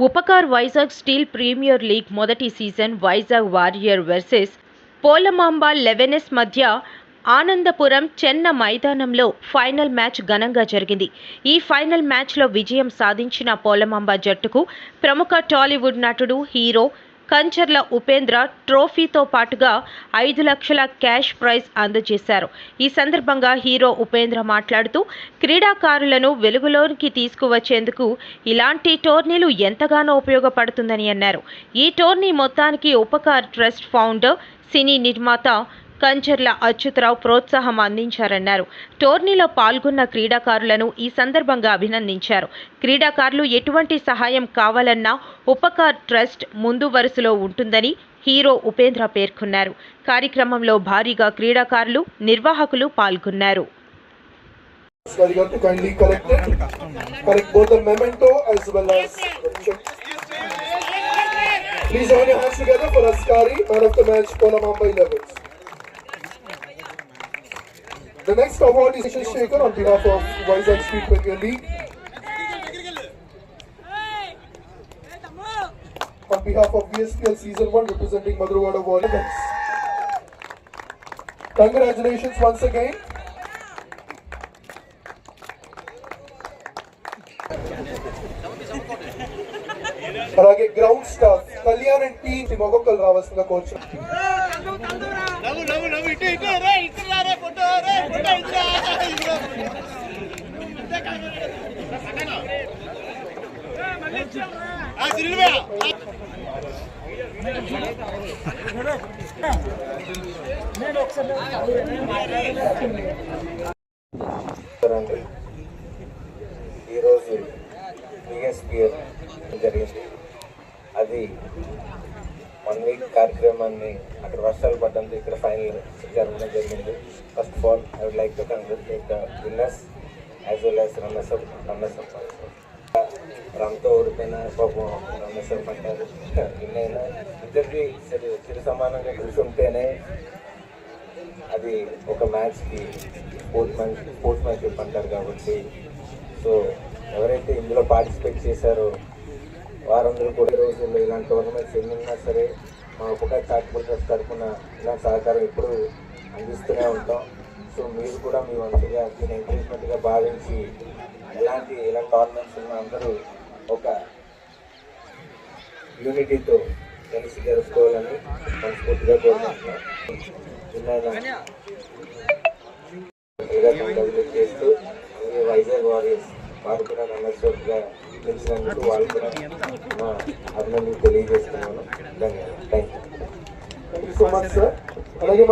Upkar Vizag steel premier league మొదటి season Vizag warrior versus Polamamba 11S మధ్య ఆనందపురం చెన్న మైదానంలో ఫైనల్ మ్యాచ్ ఘనంగా జరిగింది. ఈ ఫైనల్ మ్యాచ్లో విజయం సాధించిన పోలమాంబ జట్టుకు ప్రముఖ టాలీవుడ్ నటుడు, హీరో కంచర్ల ఉపేంద్ర ట్రోఫీతో పాటుగా 5 లక్షల క్యాష్ ప్రైజ్ అందజేశారు. ఈ సందర్భంగా హీరో ఉపేంద్ర మాట్లాడుతూ, క్రీడాకారులను వెలుగులోకి తీసుకువచ్చేందుకు ఇలాంటి టోర్నీలు ఎంతగానో ఉపయోగపడుతుందని అన్నారు. ఈ టోర్నీ మొత్తానికి ఉపకార్ ట్రస్ట్ ఫౌండర్, సినీ నిర్మాత కంచర్ల అచ్యుతరావు ప్రోత్సాహం అందించారన్నారు. టోర్నీలో పాల్గొన్న క్రీడాకారులను ఈ సందర్భంగా అభినందించారు. క్రీడాకారులు ఎటువంటి సహాయం కావాలన్నా ఉపకార్ ట్రస్ట్ ముందు వరుసలో ఉంటుందని హీరో ఉపేంద్ర పేర్కొన్నారు. కార్యక్రమంలో భారీగా క్రీడాకారులు, నిర్వాహకులు పాల్గొన్నారు. Please join your hands together for Askari, man of the match, Polamamba 11s. The next award is taken on behalf of Vizag Street Premier League. On behalf of VSPL Season 1 representing Madhurwada Warriors. Congratulations once again. అలాగే ground staff Kalyan and team ఒక్కొక్కరు రావాల్సిన coach. ఈరోజు VSPL జరిగింది. అది 1 week కార్యక్రమాన్ని అక్కడ వర్షాలు పడ్డంతో ఇక్కడ ఫైనల్ జరగడం జరిగింది. First of all I would like to congratulate the winners as well as runners up. రన్తో ఓడిపోయిన పాపం రన్నర్స్ అప్ అంటారు, విన్నైనా ఇద్దరికి చిరు సమానంగా కలిసి ఉంటేనే అది ఒక మ్యాచ్కి స్పోర్ట్స్ మ్యాన్షిప్ అంటారు. కాబట్టి సో ఎవరైతే ఇందులో పార్టిసిపేట్ చేశారో వారందరూ కూడా రోజుల్లో ఇలాంటి టోర్నమెంట్స్ ఎన్ని ఉన్నా సరే మా ఉపకార్ చారిటబుల్ ట్రస్ట్ తరఫున ఇలాంటి సహకారం ఎప్పుడు అందిస్తూనే ఉంటాం. సో మీరు కూడా మీ వంతుగా దీన్ని ఎంకరేజ్మెంట్గా భావించి ఇలాంటి టోర్నమెంట్స్ ఉన్న అందరూ ఒక యూనిటీతో కలిసి జరుపుకోవాలని మనస్ఫూర్తిగా కోరుకుంటున్నాం. చేస్తూ వైజాగ్ వారియర్స్ వారు కూడా రన్నర్స్గా తెలిసినందుకు వాళ్ళు కూడా అభినందనలు తెలియజేస్తున్నాను. ధన్యవాదాలు. Thank you so much sir. అలాగే